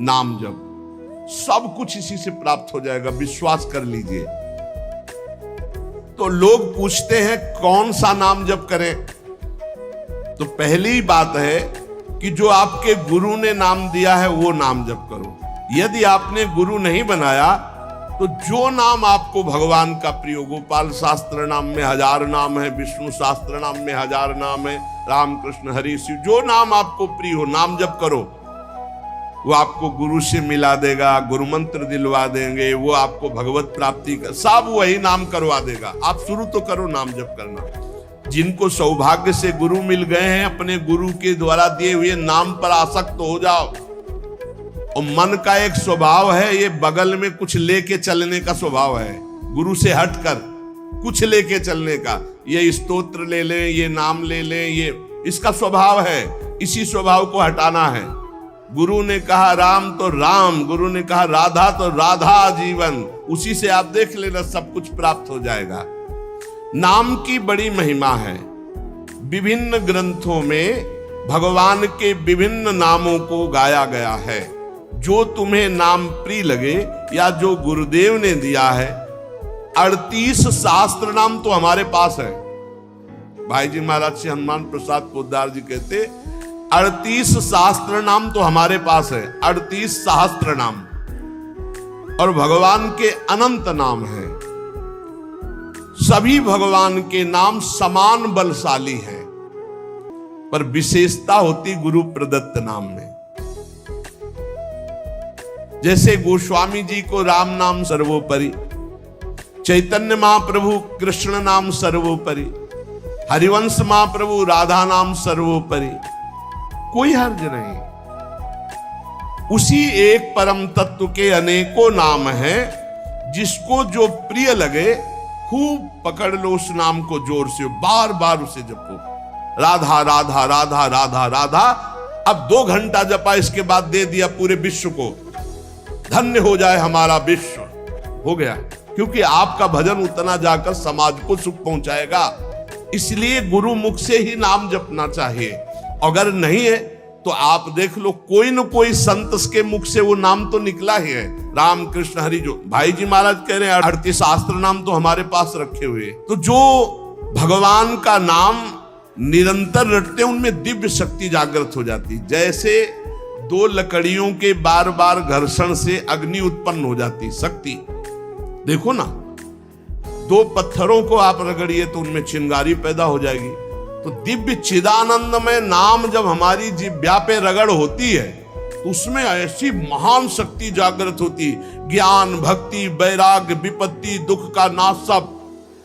नाम जप, सब कुछ इसी से प्राप्त हो जाएगा, विश्वास कर लीजिए। तो लोग पूछते हैं कौन सा नाम जप करें, तो पहली बात है कि जो आपके गुरु ने नाम दिया है वो नाम जप करो। यदि आपने गुरु नहीं बनाया तो जो नाम आपको भगवान का प्रिय हो, गोपाल शास्त्र नाम में 1000 नाम है, विष्णु शास्त्र नाम में 1000 नाम है, राम कृष्ण हरि शिव, जो नाम आपको प्रिय हो नाम जप करो। वो आपको गुरु से मिला देगा, गुरु मंत्र दिलवा देंगे, वो आपको भगवत प्राप्ति का सब वही नाम करवा देगा। आप शुरू तो करो नाम जप करना। जिनको सौभाग्य से गुरु मिल गए हैं, अपने गुरु के द्वारा दिए हुए नाम पर आसक्त हो जाओ। और मन का एक स्वभाव है, ये बगल में कुछ लेके चलने का स्वभाव है, गुरु से हटकर कुछ लेके चलने का। ये स्तोत्र ले लें, ये नाम ले लें, ये इसका स्वभाव है। इसी स्वभाव को हटाना है। गुरु ने कहा राम तो राम, गुरु ने कहा राधा तो राधा जीवन, उसी से आप देख लेना सब कुछ प्राप्त हो जाएगा। नाम की बड़ी महिमा है। विभिन्न ग्रंथों में भगवान के विभिन्न नामों को गाया गया है। जो तुम्हें नाम प्रिय लगे या जो गुरुदेव ने दिया है, 38 शास्त्र नाम तो हमारे पास है। भाई जी महाराज से हनुमान प्रसाद पोद्दार जी कहते 38 शास्त्र नाम तो हमारे पास है, 38 सहस्त्र नाम। और भगवान के अनंत नाम हैं। सभी भगवान के नाम समान बलशाली हैं, पर विशेषता होती गुरु प्रदत्त नाम में। जैसे गोस्वामी जी को राम नाम सर्वोपरि, चैतन्य महाप्रभु कृष्ण नाम सर्वोपरि, हरिवंश महाप्रभु राधा नाम सर्वोपरि, कोई हर्ज नहीं। उसी एक परम तत्व के अनेकों नाम हैं, जिसको जो प्रिय लगे खूब पकड़ लो उस नाम को जोर से, बार बार उसे जपो। राधा राधा राधा राधा राधा, अब 2 घंटा जपा, इसके बाद दे दिया पूरे विश्व को, धन्य हो जाए हमारा विश्व, हो गया। क्योंकि आपका भजन उतना जाकर समाज को सुख पहुंचाएगा। इसलिए गुरु मुख से ही नाम जपना चाहिए। अगर नहीं है तो आप देख लो, कोई न कोई संत के मुख से वो नाम तो निकला ही है। राम कृष्ण हरि, जो भाई जी महाराज कह रहे हैं 38 शास्त्र नाम तो हमारे पास रखे हुए। तो जो भगवान का नाम निरंतर रटते उनमें दिव्य शक्ति जागृत हो जाती। जैसे 2 लकड़ियों के बार बार घर्षण से अग्नि उत्पन्न हो जाती शक्ति। देखो ना, 2 पत्थरों को आप रगड़िए तो उनमें चिंगारी पैदा हो जाएगी। तो दिव्य चिदानंद में नाम जब हमारी जिह्वा पे रगड़ होती है तो उसमें ऐसी महान शक्ति जागृत होती। ज्ञान भक्ति वैराग्य विपत्ति दुख का नाश सब।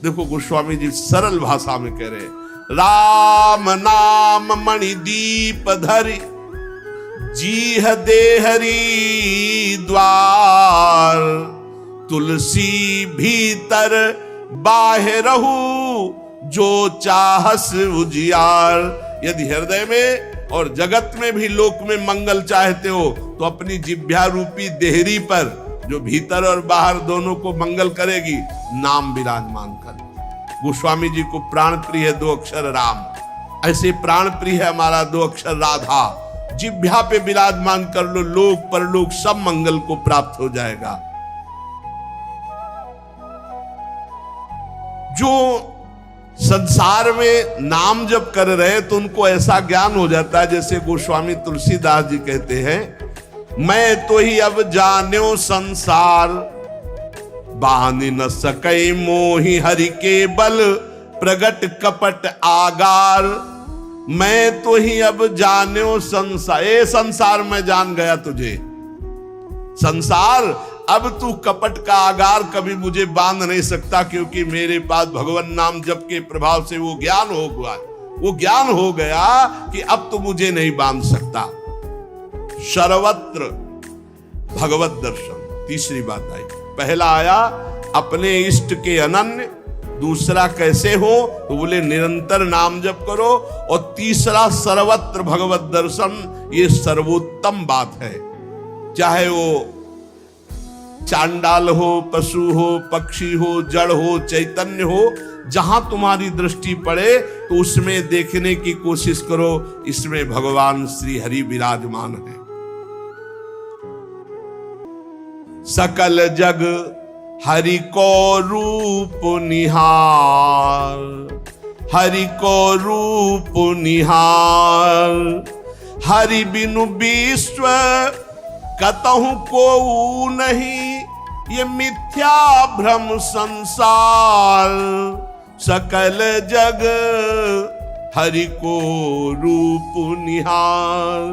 देखो गोस्वामी जी सरल भाषा में कह रहे हैं, राम नाम मणि दीप धरि, जीह देहरी द्वार, तुलसी भीतर बाहरहु, जो चाहस उजियार। यदि हृदय में और जगत में भी लोक में मंगल चाहते हो तो अपनी जिह्वा रूपी देहरी पर, जो भीतर और बाहर दोनों को मंगल करेगी, नाम विराजमान कर। गोस्वामी जी को प्राण प्रिय है 2 अक्षर राम, ऐसे प्राण प्रिय है हमारा 2 अक्षर राधा। जिह्वा पे विराजमान कर लो, लोक परलोक सब मंगल को प्राप्त हो जाएगा। जो संसार में नाम जब कर रहे तो उनको ऐसा ज्ञान हो जाता है, जैसे गोस्वामी तुलसीदास जी कहते हैं, मैं तो ही अब जान्यो संसार, बानी न सकै मोहि हरि के बल, प्रगट कपट आगार। मैं तो ही अब जान्यो संसार, ए संसार मैं जान गया तुझे। संसार अब तू कपट का आगार कभी मुझे बांध नहीं सकता, क्योंकि मेरे पास भगवान नाम जप के प्रभाव से वो ज्ञान हो गया कि अब तो मुझे नहीं बांध सकता। सर्वत्र भगवत दर्शन, तीसरी बात आई। पहला आया अपने इष्ट के अनन्य, दूसरा कैसे हो तो बोले निरंतर नाम जप करो, और तीसरा सर्वत्र भगवत दर्शन। ये सर्वोत्तम बात है। चाहे वो चांडाल हो, पशु हो, पक्षी हो, जड़ हो, चैतन्य हो, जहां तुम्हारी दृष्टि पड़े तो उसमें देखने की कोशिश करो, इसमें भगवान श्री हरि विराजमान है। सकल जग हरि को रूप निहार, हरि को रूप निहार। हरि बिनु विश्व कतहु को नहीं, ये मिथ्या भ्रम संसार। सकल जग हरि को रूप निहार।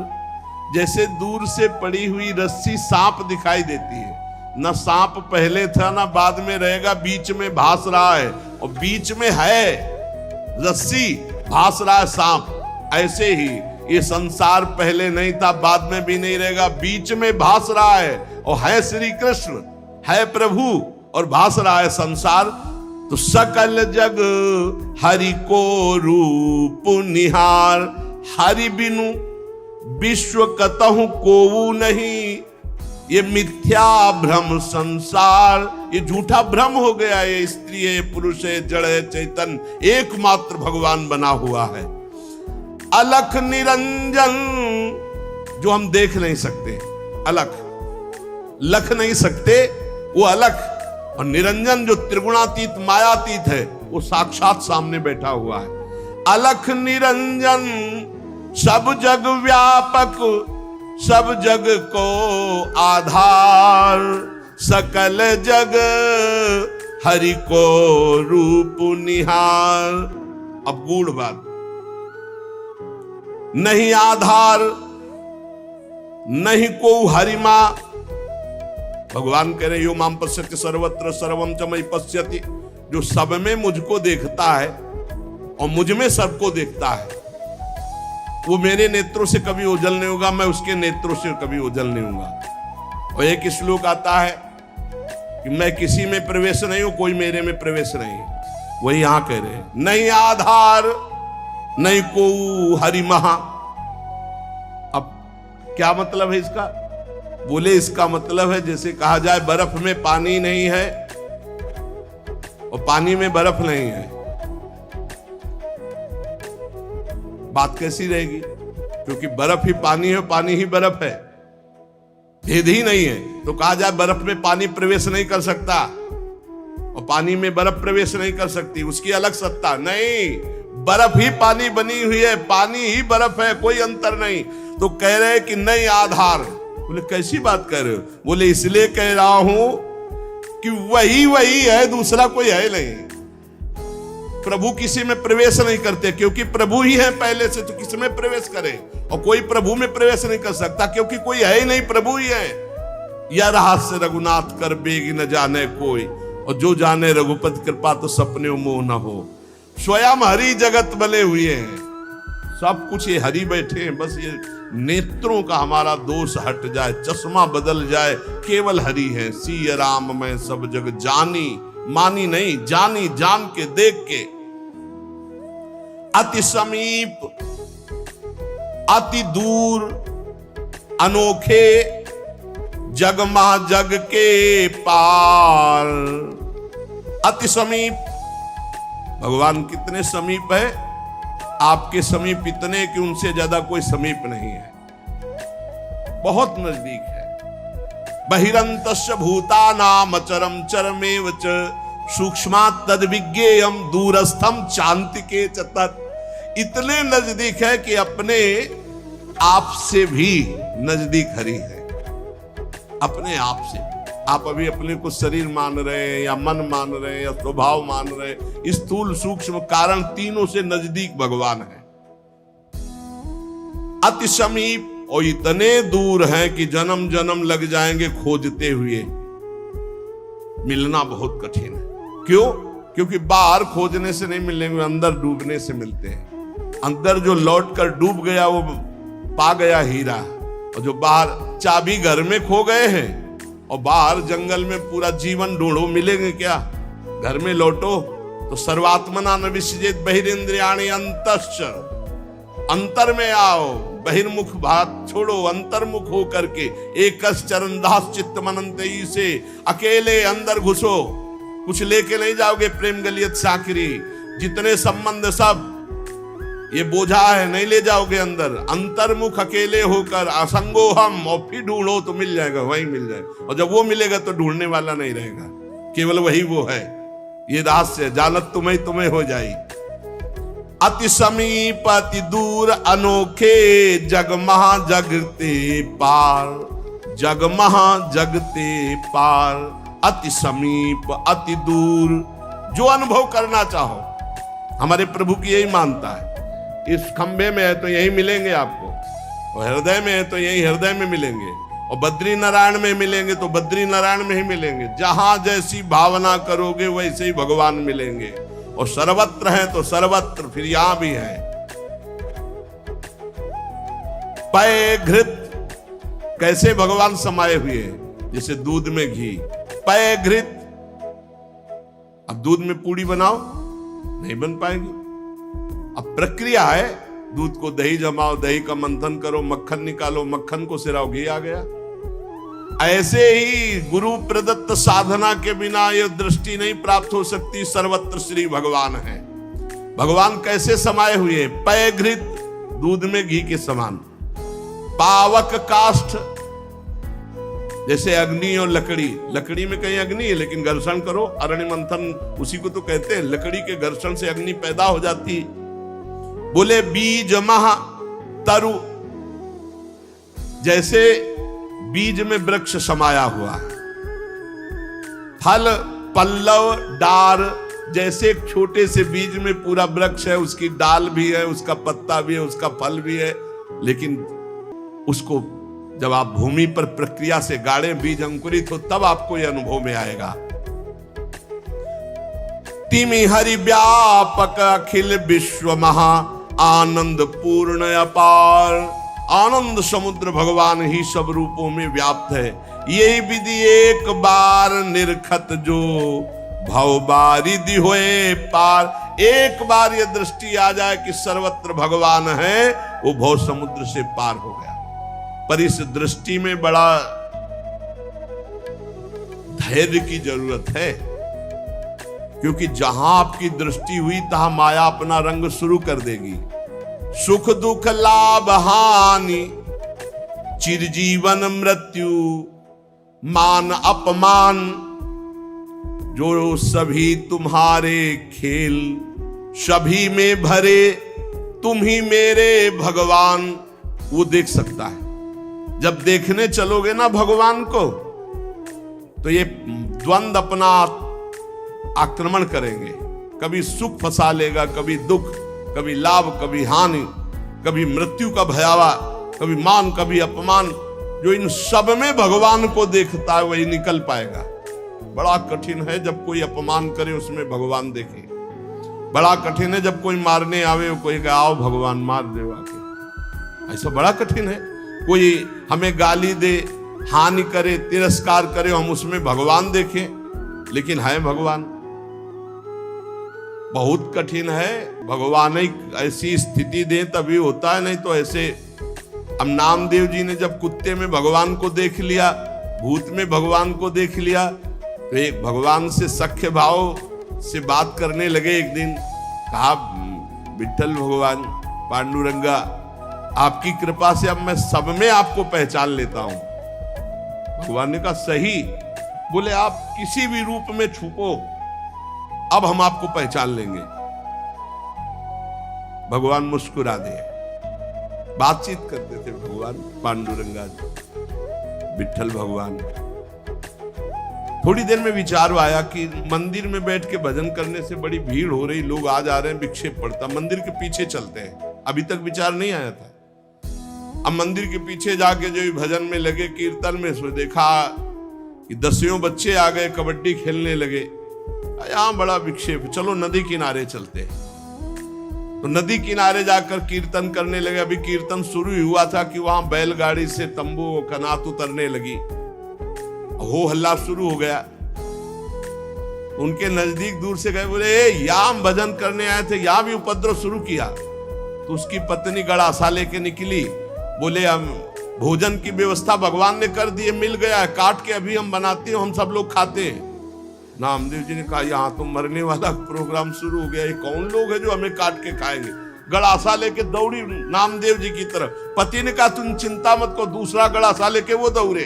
जैसे दूर से पड़ी हुई रस्सी सांप दिखाई देती है, न सांप पहले था ना बाद में रहेगा, बीच में भास रहा है, और बीच में है रस्सी, भास रहा है सांप। ऐसे ही ये संसार पहले नहीं था, बाद में भी नहीं रहेगा, बीच में भास रहा है, और है श्री कृष्ण, है प्रभु, और भास रहा है संसार। तो सकल जग हरि को रूप निहार। हरि बिनु विश्व कतहु कोऊ नहीं, ये मिथ्या भ्रम संसार। ये झूठा भ्रम हो गया, ये स्त्री है, पुरुष है, जड़ है, चैतन एकमात्र भगवान बना हुआ है। अलख निरंजन, जो हम देख नहीं सकते, अलख लख नहीं सकते, वो अलख। और निरंजन जो त्रिगुणातीत मायातीत है, वो साक्षात सामने बैठा हुआ है। अलख निरंजन सब जग व्यापक, सब जग को आधार। सकल जग हरि को रूप निहार। अब गूढ़ बात, नहीं आधार नहीं को हरिमा। भगवान कह रहे यो माम पश्यति सर्वत्र सर्वम च मयि पश्यति। जो सब में मुझको देखता है और मुझ में सबको देखता है, वो मेरे नेत्रों से कभी ओझल नहीं होगा, मैं उसके नेत्रों से कभी ओझल नहीं होगा। और एक श्लोक आता है कि मैं किसी में प्रवेश नहीं हूं, कोई मेरे में प्रवेश नहीं है। वही यहां कह रहे हैं, नहीं आधार नहीं को हरि महा। अब क्या मतलब है इसका? बोले इसका मतलब है जैसे कहा जाए बर्फ में पानी नहीं है और पानी में बर्फ नहीं है, बात कैसी रहेगी? क्योंकि बर्फ ही पानी है, पानी ही बर्फ है, भेद ही नहीं है। तो कहा जाए बर्फ में पानी प्रवेश नहीं कर सकता और पानी में बर्फ प्रवेश नहीं कर सकती, उसकी अलग सत्ता नहीं। बर्फ ही पानी बनी हुई है, पानी ही बर्फ है, कोई अंतर नहीं। तो कह रहे कि नहीं आधार। बोले कैसी बात कर रहे हो? बोले इसलिए कह रहा हूं कि वही वही है, दूसरा कोई है नहीं। प्रभु किसी में प्रवेश नहीं करते क्योंकि प्रभु ही है पहले से, तो किसी में प्रवेश करे? और कोई प्रभु में प्रवेश नहीं कर सकता क्योंकि कोई है ही नहीं, प्रभु ही है। यह रहस्य रघुनाथ कर बेगी न जाने कोई, और जो जाने रघुपति कृपा तो सपने मोह न हो। स्वयं हरि जगत बने हुए हैं, सब कुछ ये हरि बैठे हैं। बस ये नेत्रों का हमारा दोष हट जाए, चश्मा बदल जाए, केवल हरि है। सिय राम में सब जग जानी, मानी नहीं, जानी, जान के, देख के। अति समीप अति दूर अनोखे, जगमा जग के पार। अति समीप, भगवान कितने समीप है? आपके समीप इतने कि उनसे ज्यादा कोई समीप नहीं है, बहुत नजदीक है। बहिरंतस्य भूतानाम अचरम चरमेव च सूक्ष्मात् तद्विज्ञेयम् दूरस्थम चान्तिके च तत्। इतने नजदीक है कि अपने आप से भी नजदीक हरि है, अपने आप से। आप अभी अपने को शरीर मान रहे हैं या मन मान रहे हैं या स्वभाव मान रहे हैं, स्थूल सूक्ष्म कारण तीनों से नजदीक भगवान है। अति समीप, और इतने दूर हैं कि जन्म जन्म लग जाएंगे खोजते हुए, मिलना बहुत कठिन है। क्यों? क्योंकि बाहर खोजने से नहीं मिलेंगे, अंदर डूबने से मिलते हैं। अंदर जो लौट कर डूब गया वो पा गया हीरा, और जो बाहर चाबी घर में खो गए हैं और बाहर जंगल में पूरा जीवन ढूंढो, मिलेंगे क्या? घर में लौटो तो सर्वात्मना न विसृजेत बहिरिंद्रियाणि अंतश्च। अंतर में आओ, बहिर्मुख भाग छोड़ो, अंतर्मुख हो करके एकस चरणदास चित्त मनंतई से अकेले अंदर घुसो। कुछ लेके नहीं जाओगे, प्रेम गलियत साकरी, जितने संबंध सब ये बोझा है, नहीं ले जाओगे अंदर। अंतर्मुख अकेले होकर असंगो हम, और फिर ढूंढो तो मिल जाएगा, वही मिल जाएगा। और जब वो मिलेगा तो ढूंढने वाला नहीं रहेगा, केवल वही वो है। ये रहस्य जानत तुम्हें तुम्हें हो जाई। अति समीप अति दूर अनोखे, जग महा जगते पार। जग महा जगते पार, अति समीप अति दूर। जो अनुभव करना चाहो, हमारे प्रभु की यही मानता है। इस खंबे में है तो यही मिलेंगे आपको, और हृदय में है तो यही हृदय में मिलेंगे, और बद्री नारायण में मिलेंगे तो बद्री नारायण में ही मिलेंगे। जहां जैसी भावना करोगे वैसे ही भगवान मिलेंगे। और सर्वत्र है तो सर्वत्र, फिर यहां भी है। पय घृत, कैसे भगवान समाये हुए हैं, जैसे दूध में घी। पय घृत, अब दूध में पूड़ी बनाओ, नहीं बन पाएगी। अब प्रक्रिया है, दूध को दही जमाओ, दही का मंथन करो, मक्खन निकालो, मक्खन को सिराओ, घी आ गया। ऐसे ही गुरु प्रदत्त साधना के बिना यह दृष्टि नहीं प्राप्त हो सकती। सर्वत्र श्री भगवान है। भगवान कैसे समाये हुए? पय घृत, दूध में घी के समान। पावक काष्ठ, जैसे अग्नि और लकड़ी। लकड़ी में कहीं अग्नि है, लेकिन घर्षण करो, अरण्य मंथन उसी को तो कहते हैं। लकड़ी के घर्षण से अग्नि पैदा हो जाती। बोले बीज महा तरु, जैसे बीज में वृक्ष समाया हुआ है। फल पल्लव डार, जैसे एक छोटे से बीज में पूरा वृक्ष है, उसकी डाल भी है, उसका पत्ता भी है, उसका फल भी है। लेकिन उसको जब आप भूमि पर प्रक्रिया से गाड़े, बीज अंकुरित हो, तब आपको यह अनुभव में आएगा। तिमि हरि व्यापक अखिल विश्व महा, आनंद पूर्ण अपार। आनंद समुद्र भगवान ही सब रूपों में व्याप्त है। यही विधि एक बार निरखत जो, भव बारिधि होए पार। एक बार यह दृष्टि आ जाए कि सर्वत्र भगवान है, वो भव समुद्र से पार हो गया। पर इस दृष्टि में बड़ा धैर्य की जरूरत है, क्योंकि जहां आपकी दृष्टि हुई तहां माया अपना रंग शुरू कर देगी। सुख दुख लाभ हानि, चिरजीवन मृत्यु, मान अपमान, जो सभी तुम्हारे खेल, सभी में भरे तुम ही मेरे भगवान, वो देख सकता है। जब देखने चलोगे ना भगवान को, तो ये द्वंद अपना आक्रमण करेंगे। कभी सुख फंसा लेगा, कभी दुख, कभी लाभ, कभी हानि, कभी मृत्यु का भयावा, कभी मान, कभी अपमान। जो इन सब में भगवान को देखता है वही निकल पाएगा। बड़ा कठिन है जब कोई अपमान करे उसमें भगवान देखे। बड़ा कठिन है जब कोई मारने आवे, कोई कहे आओ भगवान मार दे आके। ऐसा बड़ा कठिन है। कोई हमें गाली दे, हानि करे, तिरस्कार करे, हम उसमें भगवान देखें, लेकिन है भगवान। बहुत कठिन है। भगवान ही ऐसी स्थिति दे तभी होता है, नहीं तो ऐसे। अब नामदेव जी ने जब कुत्ते में भगवान को देख लिया, भूत में भगवान को देख लिया, तो एक भगवान से सख्य भाव से बात करने लगे। एक दिन कहा, विठ्ठल भगवान, पांडुरंगा, आपकी कृपा से अब मैं सब में आपको पहचान लेता हूं। भगवान ने कहा सही। बोले आप किसी भी रूप में छुपो, अब हम आपको पहचान लेंगे। भगवान मुस्कुरा दे। बातचीत करते थे भगवान पांडुरंगा जी, विठ्ठल भगवान। थोड़ी देर में विचार आया कि मंदिर में बैठ के भजन करने से बड़ी भीड़ हो रही, लोग आ जा रहे हैं, विक्षेप पड़ता, मंदिर के पीछे चलते हैं। अभी तक विचार नहीं आया था। अब मंदिर के पीछे जाके जो भजन में लगे, कीर्तन में, सो देखा कि 10 बच्चे आ गए, कबड्डी खेलने लगे। यहां बड़ा विक्षेप, चलो नदी किनारे चलते हैं। तो नदी किनारे जाकर कीर्तन करने लगे। अभी कीर्तन शुरू हुआ था कि वहां बैलगाड़ी से तंबू कनात उतरने लगी, हो हल्ला शुरू हो गया। उनके नजदीक दूर से गए, बोले यहां भजन करने आए थे, यहां भी उपद्रव शुरू किया। तो उसकी पत्नी गड़ासा लेके निकली। बोले हम भोजन की व्यवस्था भगवान ने कर दी है, मिल गया है, काट के अभी हम बनाते हैं, हम सब लोग खाते हैं। नामदेव जी ने कहा यहाँ तो मरने वाला प्रोग्राम शुरू हो गया। ये कौन लोग हैं जो हमें काट के खाएंगे? गड़ासा लेके दौड़ी नामदेव जी की तरफ। पति ने कहा तुम चिंता मत करो, दूसरा गड़ासा लेके वो दौड़े।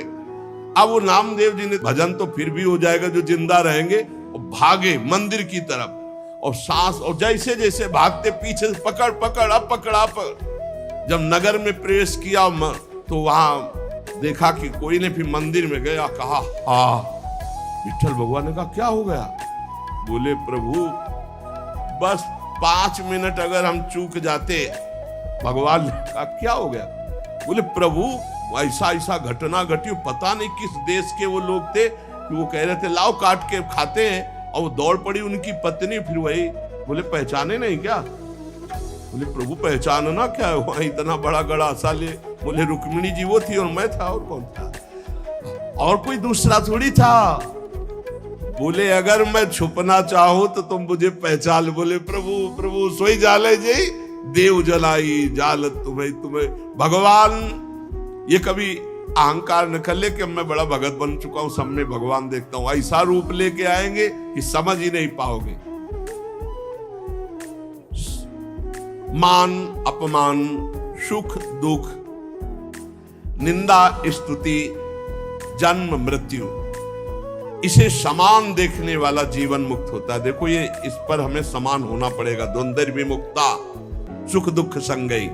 अब वो नामदेव जी ने भजन तो फिर भी हो जाएगा जो जिंदा रहेंगे, और भागे मंदिर की तरफ। और सांस, और जैसे जैसे भागते पीछे से पकड़ पकड़ अब पकड़ा पकड़। जब नगर में प्रवेश किया तो वहां देखा कि कोई ने, फिर मंदिर में गया, कहा हाँ। विठ्ठल भगवान ने कहा क्या हो गया? बोले प्रभु बस 5 मिनट अगर हम चूक जाते। भगवान ने कहा क्या हो गया? बोले प्रभु ऐसा ऐसा घटना घटी, पता नहीं किस देश के वो लोग थे कि वो कह रहे थे लाओ काट के खाते हैं, और वो दौड़ पड़ी उनकी पत्नी। फिर वही बोले पहचाने नहीं क्या? बोले प्रभु पहचानना क्या है, वहां इतना बड़ा गड़ासा ले। बोले रुक्मिणी जी वो थी और मैं था, और कौन था? और कोई दूसरा थोड़ी था। बोले अगर मैं छुपना चाहूं तो तुम मुझे पहचान। बोले प्रभु प्रभु सोई जाले जी देव जलाई जाल तुम्हें। भगवान ये कभी अहंकार न कर ले कि मैं बड़ा भगत बन चुका हूं, सब में भगवान देखता हूं। ऐसा रूप लेके आएंगे कि समझ ही नहीं पाओगे। मान अपमान, सुख दुख, निंदा स्तुति, जन्म मृत्यु, इसे समान देखने वाला जीवन मुक्त होता है। देखो ये इस पर हमें समान होना पड़ेगा। द्वंद्व विमुक्ता, सुख दुख संगई।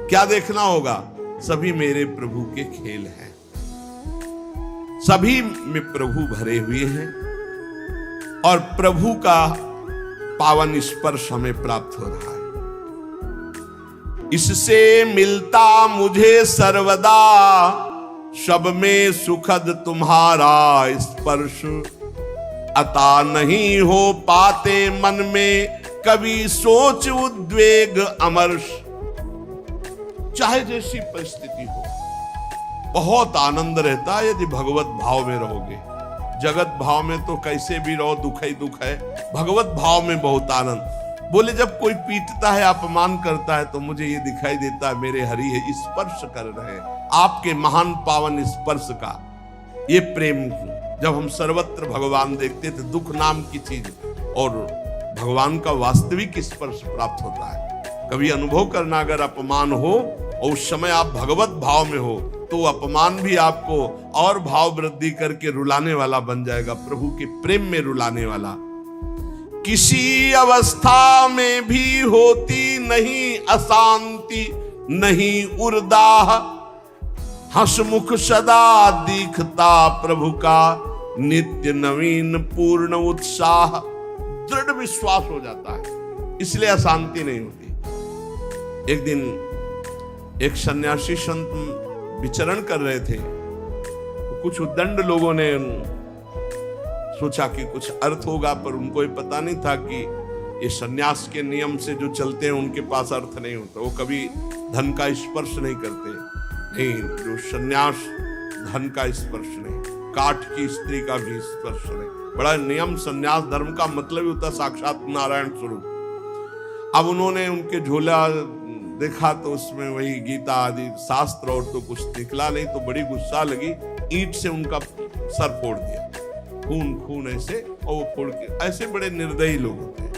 क्या देखना होगा? सभी मेरे प्रभु के खेल हैं, सभी में प्रभु भरे हुए हैं, और प्रभु का पावन स्पर्श हमें प्राप्त हो रहा है। इससे मिलता मुझे सर्वदा, सब में सुखद तुम्हारा स्पर्श। अता नहीं हो पाते मन में कभी सोच उद्वेग अमर्ष। चाहे जैसी परिस्थिति हो, बहुत आनंद रहता है यदि भगवत भाव में रहोगे। जगत भाव में तो कैसे भी रहो दुख ही दुख है, भगवत भाव में बहुत आनंद। बोले जब कोई पीटता है, अपमान करता है, तो मुझे ये दिखाई देता है मेरे हरि है स्पर्श कर रहे हैं, आपके महान पावन स्पर्श का ये प्रेम। जब हम सर्वत्र भगवान देखते थे, दुख नाम की चीज और भगवान का वास्तविक स्पर्श प्राप्त होता है। कभी अनुभव करना, अगर अपमान हो और उस समय आप भगवत भाव में हो, तो अपमान भी आपको और भाव वृद्धि करके रुलाने वाला बन जाएगा, प्रभु के प्रेम में रुलाने वाला। किसी अवस्था में भी होती नहीं अशांति, नहीं उर्दाह, हंसमुख सदा दिखता प्रभु का, नित्य नवीन पूर्ण उत्साह। दृढ़ विश्वास हो जाता है, इसलिए अशांति नहीं होती। एक दिन एक सन्यासी संत विचरण कर रहे थे, कुछ उद्दंड लोगों ने सोचा कि कुछ अर्थ होगा, पर उनको ये पता नहीं था कि ये सन्यास के नियम से जो चलते हैं उनके पास अर्थ नहीं होता। वो कभी धन का स्पर्श नहीं करते। नहीं, जो सन्यास धन का स्पर्श नहीं, काठ की स्त्री का भी स्पर्श नहीं। बड़ा नियम, सन्यास धर्म का मतलब ही होता साक्षात नारायण स्वरूप। अब उन्होंने उनके झोला देखा तो उसमें वही गीता आदि शास्त्र और तो कुछ निकला नहीं, तो बड़ी गुस्सा लगी, ईंट से उनका सर फोड़ दिया, खून खून ऐसे, और वो फोड़ के। ऐसे बड़े निर्दयी लोग होते हैं।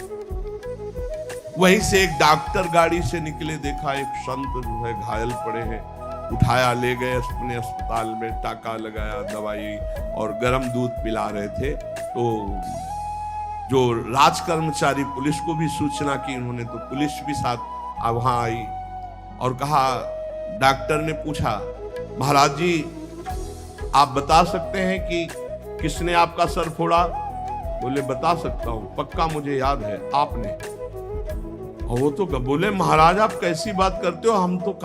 वहीं से एक डॉक्टर गाड़ी से निकले, देखा एक संत जो है घायल पड़े हैं, उठाया ले गए अपने अस्पताल में, टाका लगाया, दवाई और गर्म दूध पिला रहे थे। तो जो राज कर्मचारी पुलिस को भी सूचना की उन्होंने, तो पुलिस भी साथ वहां आई और कहा, डॉक्टर ने पूछा महाराज जी आप बता सकते हैं कि किसने आपका सर फोड़ा? बोले बता सकता हूं, पक्का मुझे याद है आपने। और वो तो बोले महाराज आप कैसी बात करते हो, हम तो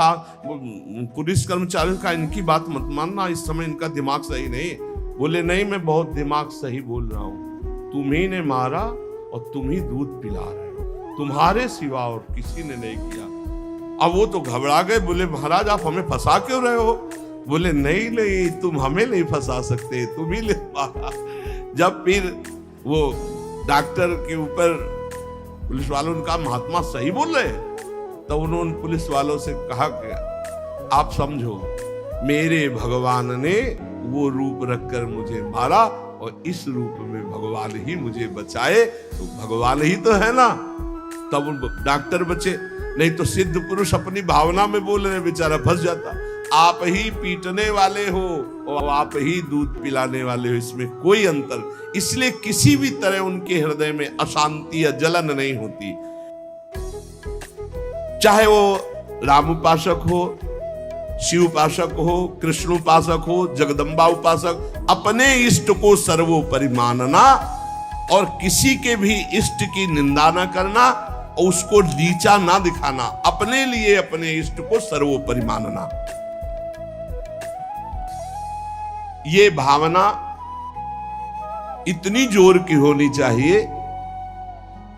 पुलिस कर्मचारी का इनकी बात मत मानना, इस समय इनका दिमाग सही नहीं। बोले नहीं, मैं बहुत दिमाग सही बोल रहा हूं, तुम्ही ने मारा और तुम ही दूध पिला रहे हो, तुम्हारे सिवा और किसी ने नहीं किया। अब वो तो घबरा गए, बोले महाराज आप हमें फंसा क्यों रहे हो? बोले नहीं नहीं, तुम हमें नहीं फंसा सकते, तुम ही ले मारा। जब फिर वो डॉक्टर के ऊपर पुलिस वालों ने कहा महात्मा सही बोल रहे, तो उन्होंने पुलिस वालों से कहा कि आप समझो मेरे भगवान ने वो रूप रखकर मुझे मारा और इस रूप में भगवान ही मुझे बचाए, तो भगवान ही तो है ना। तब डॉक्टर बचे। नहीं तो सिद्ध पुरुष अपनी भावना में बोल रहे, बेचारा फंस जाता। आप ही पीटने वाले हो और आप ही दूध पिलाने वाले हो, इसमें कोई अंतर। इसलिए किसी भी तरह उनके हृदय में अशांति या जलन नहीं होती। चाहे वो राम उपासक हो, शिव उपासक हो, कृष्ण उपासक हो, जगदम्बा उपासक, अपने इष्ट को सर्वोपरि मानना और किसी के भी इष्ट की निंदा न करना और उसको नीचा ना दिखाना, अपने लिए अपने इष्ट को सर्वोपरि मानना, ये भावना इतनी जोर की होनी चाहिए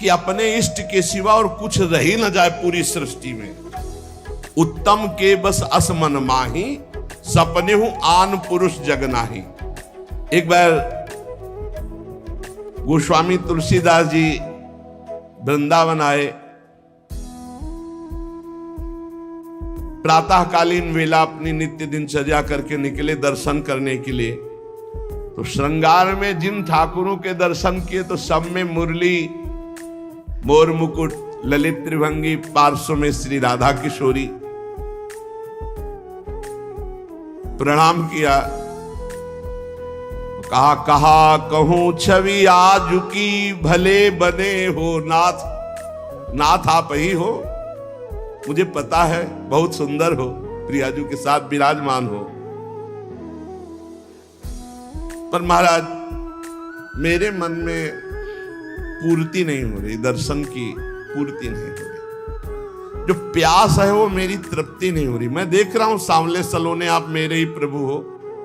कि अपने इष्ट के सिवा और कुछ रह ही न जाए पूरी सृष्टि में। उत्तम के बस असमन माही, सपने हूं आन पुरुष जग नाही। एक बार गोस्वामी तुलसीदास जी वृंदावन आए। प्रातःकालीन वेला अपनी नित्य दिनचर्या करके निकले दर्शन करने के लिए। तो श्रृंगार में जिन ठाकुरों के दर्शन किए तो सब में मुरली, मोर मुकुट, ललित त्रिभंगी, पार्श्व में श्री राधा किशोरी। प्रणाम किया, कहा कहा कहूं छवि आज की, भले बने हो नाथ। नाथ आप ही हो, मुझे पता है बहुत सुंदर हो, प्रियाजू के साथ विराजमान हो, पर महाराज मेरे मन में पूर्ति नहीं हो रही, दर्शन की पूर्ति नहीं हो रही। जो प्यास है वो मेरी तृप्ति नहीं हो रही। मैं देख रहा हूं सांवले सलोने आप मेरे ही प्रभु हो,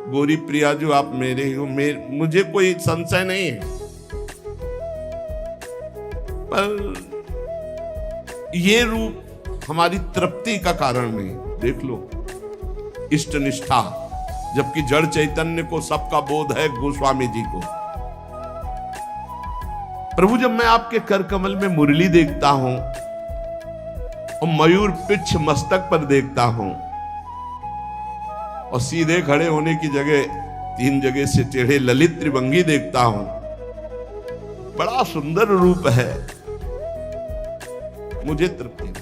गोरी प्रियाजू आप मेरे ही हो, मुझे कोई संशय नहीं है, पर ये रूप हमारी तृप्ति का कारण नहीं। देख लो इष्ट निष्ठा, जबकि जड़ चैतन्य को सबका बोध है, गोस्वामी जी को। प्रभु जब मैं आपके कर कमल में मुरली देखता हूं और मयूर पिच्छ मस्तक पर देखता हूं और सीधे खड़े होने की जगह 3 जगह से टेढ़े ललित त्रिभंगी देखता हूं, बड़ा सुंदर रूप है, मुझे तृप्ति।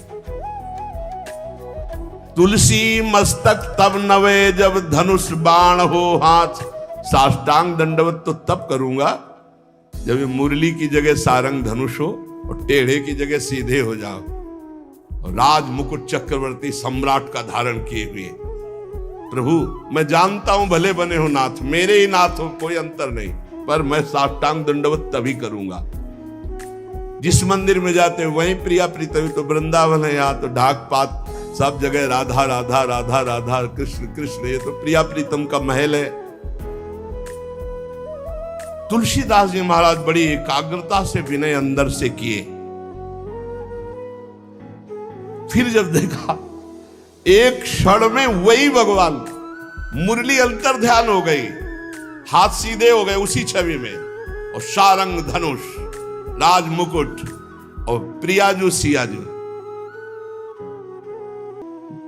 तुलसी मस्तक तब नवे जब धनुष बाण हो हाथ, साष्टांग दंडवत तो तब करूंगा जब ये मुरली की जगह सारंग धनुष हो और टेढ़े की जगह सीधे हो जाओ और राज मुकुट चक्रवर्ती सम्राट का धारण किए हुए। प्रभु मैं जानता हूं भले बने हो नाथ, मेरे ही नाथ हो, कोई अंतर नहीं, पर मैं साष्टांग दंडवत तभी करूंगा। जिस मंदिर में जाते हैं वहीं प्रिया प्रीतम, तो वृंदावन है, यहाँ तो ढाक पात सब जगह राधा राधा राधा राधा, कृष्ण कृष्ण, ये तो प्रिया प्रीतम का महल है। तुलसीदास जी महाराज बड़ी एकाग्रता से विनय अंदर से किए। फिर जब देखा एक क्षण में वही भगवान, मुरली अंतर ध्यान हो गई, हाथ सीधे हो गए उसी छवि में, और सारंग धनुष, राज मुकुट और प्रियाजू सियाजू।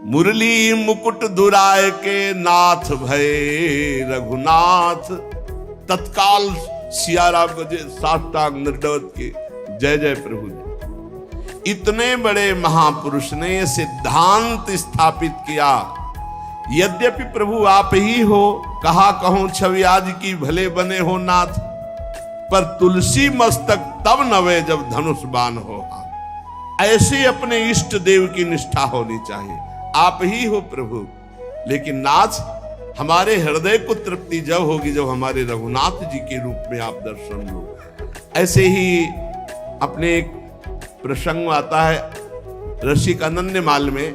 मुरली मुकुट दुराय के नाथ भय रघुनाथ, तत्काल सियाराम को साष्टांग दंडवत की जय जय प्रभु जी। इतने बड़े महापुरुष ने यह सिद्धांत स्थापित किया, यद्यपि प्रभु आप ही हो, कहा कहूं छवि आज की, भले बने हो नाथ, पर तुलसी मस्तक तब नवे जब धनुष बाण हो। ऐसे अपने इष्ट देव की निष्ठा होनी चाहिए। आप ही हो प्रभु, लेकिन नाथ हमारे हृदय को तृप्ति जब होगी जब हमारे रघुनाथ जी के रूप में आप दर्शन लो। ऐसे ही अपने एक प्रसंग आता है रसिक अनन्यमाल में,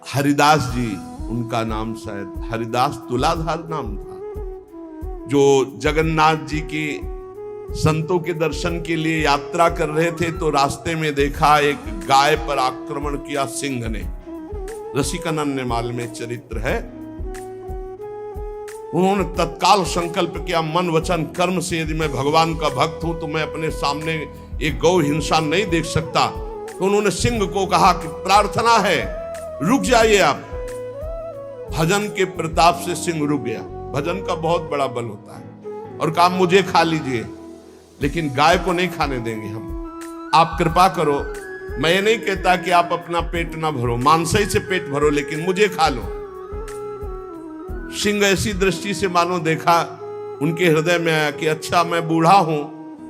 हरिदास जी उनका नाम, शायद हरिदास तुलाधार नाम था, जो जगन्नाथ जी की संतों के दर्शन के लिए यात्रा कर रहे थे, तो रास्ते में देखा एक गाय पर आक्रमण किया सिंह ने। रसिकानंद में चरित्र है। उन्होंने तत्काल संकल्प किया, मन वचन कर्म से यदि मैं भगवान का भक्त हूं तो मैं अपने सामने एक गौ हिंसा नहीं देख सकता। तो उन्होंने सिंह को कहा कि प्रार्थना है, रुक जाइए आप। भजन के प्रताप से सिंह रुक गया। भजन का बहुत बड़ा बल होता है। और कहा मुझे खा लीजिए, लेकिन गाय को नहीं खाने देंगे हम। आप कृपा करो, मैं ये नहीं कहता कि आप अपना पेट ना भरो, मांसाई से पेट भरो, लेकिन मुझे खा लो। सिंह ऐसी दृष्टि से मानो देखा, उनके हृदय में आया कि अच्छा मैं बूढ़ा हूं,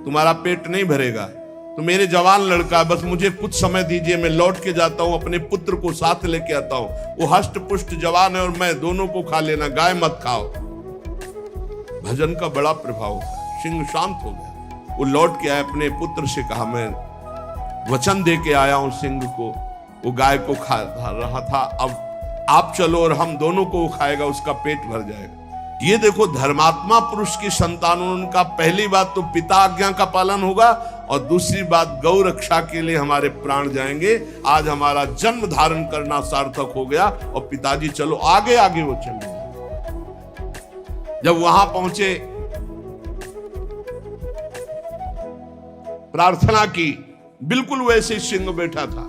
तुम्हारा पेट नहीं भरेगा, तो मेरे जवान लड़का, बस मुझे कुछ समय दीजिए, मैं लौट के जाता हूं, अपने पुत्र को साथ लेके आता हूं, वो हष्ट पुष्ट जवान है और मैं, दोनों को खा लेना, गाय मत खाओ। भजन का बड़ा प्रभाव, सिंह शांत हो गया। वो लौट के आया, अपने पुत्र से कहा मैं वचन दे के आया हूं सिंह को, वो गाय को खा रहा था, अब आप चलो और हम दोनों को वो खाएगा, उसका पेट भर जाएगा। ये देखो, धर्मात्मा पुरुष की संतानों, उनका पहली बात तो पिता आज्ञा का पालन होगा, और दूसरी बात गौ रक्षा के लिए हमारे प्राण जाएंगे। आज हमारा जन्म धारण करना सार्थक हो गया, और पिताजी चलो आगे आगे वो चले। जब वहां पहुंचे, प्रार्थना की, बिल्कुल वैसे ही सिंह बैठा था,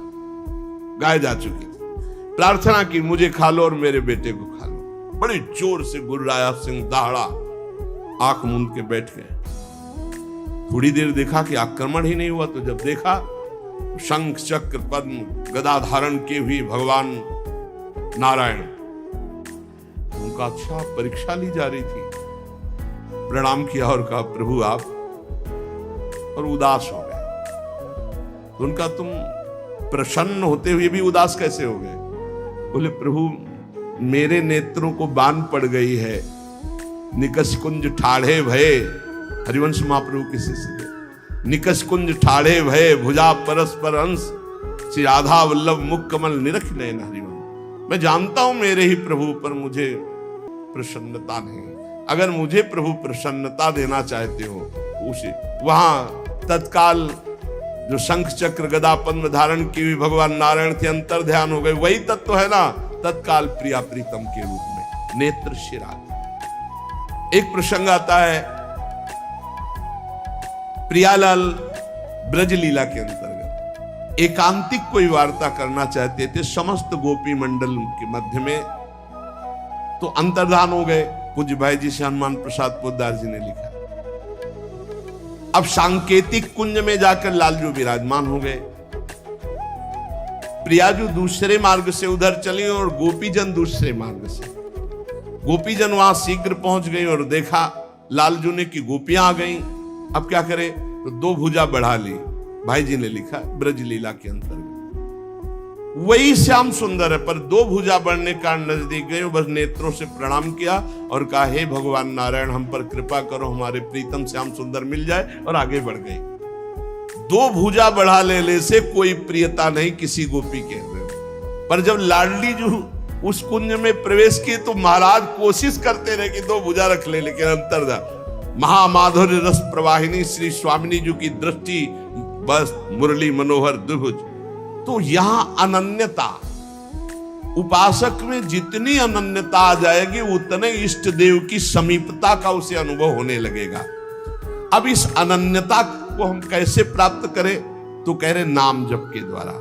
गाय जा चुकी थी, प्रार्थना की मुझे खा लो और मेरे बेटे को खा लो। बड़े जोर से गुर्राया सिंह, दहाड़ा, आंख मूंद के बैठ गए। थोड़ी देर देखा कि आक्रमण ही नहीं हुआ, तो जब देखा शंख चक्र पद्म गदा धारण किए हुए भगवान नारायण, उनका अच्छा परीक्षा ली जा रही थी। प्रणाम किया और कहा प्रभु आप, और उदास हो गए। तो उनका तुम प्रसन्न होते हुए भी उदास कैसे हो गए? बोले प्रभु मेरे नेत्रों को बान पड़ गई है, निकस कुंज ठाढ़े भये, हरिवंश महाप्रभु के शिष्य, निकस कुंज ठाढ़े भये भुजा परस्पर अंश, श्री राधा वल्लभ मुख कमल निरख नयन हरिवंश। मैं जानता हूं मेरे ही प्रभु पर मुझे प्रसन्नता नहीं, अगर मुझे प्रभु प्रसन्नता देना चाहते हो, उसे वहां तत्काल जो शंख चक्र गदा पद्म धारण की हुई भगवान नारायण थे, अंतर ध्यान हो गए, वही तत्व है ना, तत्काल प्रिया प्रीतम के रूप में नेत्र शिरा। एक प्रसंग आता है प्रियालाल ब्रजलीला के अंतर्गत, एकांतिक कोई वार्ता करना चाहते थे समस्त गोपी मंडल के मध्य में, तो अंतर्धान हो गए। पूज्य भाई जी से हनुमान प्रसाद पोद्दार जी ने लिखा। अब सांकेतिक कुंज में जाकर लालजू विराजमान हो गए, प्रियाजू दूसरे मार्ग से उधर चली और गोपीजन दूसरे मार्ग से। गोपीजन वहां शीघ्र पहुंच गई और देखा लालजू ने कि गोपियां आ गई। अब क्या करे, तो दो भुजा बढ़ा ली। भाई जी ने लिखा ब्रजलीला के अंतर्गत वही श्याम सुंदर है, पर दो भुजा बढ़ने का नजदीक गए, बस नेत्रों से प्रणाम किया और कहा हे भगवान नारायण हम पर कृपा करो, हमारे प्रीतम श्याम सुंदर मिल जाए, और आगे बढ़ गई। दो भुजा बढ़ा लेने से कोई प्रियता नहीं किसी गोपी के अंदर, पर जब लाडली जो उस कुंज में प्रवेश किए तो महाराज कोशिश करते रहे कि दो भुजा रख ले, लेकिन अंतर महामाधुर्य रस प्रवाहिनी श्री स्वामिनी जी की दृष्टि, बस मुरली मनोहर द्विभुज। तो यहां अनन्यता, उपासक में जितनी अनन्यता आ जाएगी उतने इष्ट देव की समीपता का उसे अनुभव होने लगेगा। अब इस अनन्यता को हम कैसे प्राप्त करें, तो कह रहे नाम जप के द्वारा।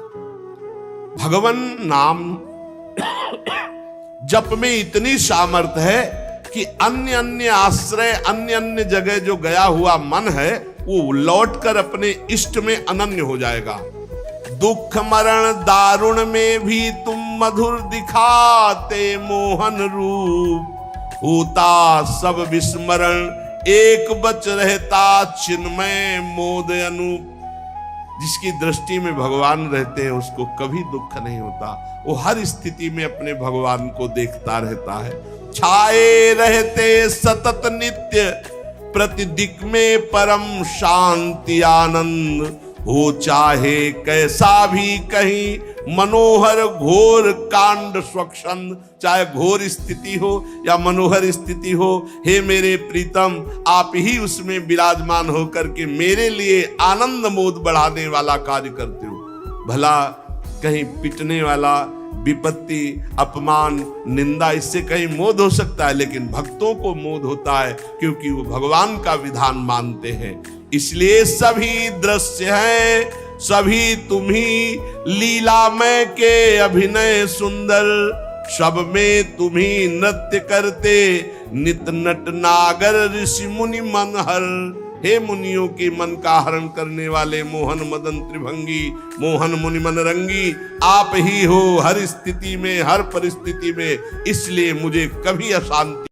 भगवान नाम जप में इतनी सामर्थ्य है कि अन्य अन्य आश्रय, अन्य अन्य जगह जो गया हुआ मन है वो लौटकर अपने इष्ट में अनन्य हो जाएगा। दुख मरण दारुण में भी तुम मधुर दिखाते मोहन रूप, होता सब विस्मरण एक बच रहता चिन्मय मोद अनूप। जिसकी दृष्टि में भगवान रहते हैं उसको कभी दुख नहीं होता, वो हर स्थिति में अपने भगवान को देखता रहता है। छाए रहते सतत नित्य प्रतिदिक में परम शांति आनंद, हो चाहे कैसा भी कहीं मनोहर घोर कांड स्वच्छंद। चाहे घोर स्थिति हो या मनोहर स्थिति हो, हे मेरे प्रीतम आप ही उसमें विराजमान होकर के मेरे लिए आनंद मोद बढ़ाने वाला कार्य करते हो। भला कहीं पिटने वाला, विपत्ति, अपमान, निंदा, इससे कहीं मोद हो सकता है, लेकिन भक्तों को मोद होता है क्योंकि वो भगवान का विधान मानते हैं। इसलिए सभी दृश्य हैं, सभी तुम्ही लीलामय के अभिनय सुंदर, सब में तुम्ही नृत्य करते नित नट नागर ऋषि मुनि मनहर। हे मुनियों के मन का हरण करने वाले मोहन मदन त्रिभंगी, मोहन मुनि मन रंगी, आप ही हो हर स्थिति में हर परिस्थिति में, इसलिए मुझे कभी अशांति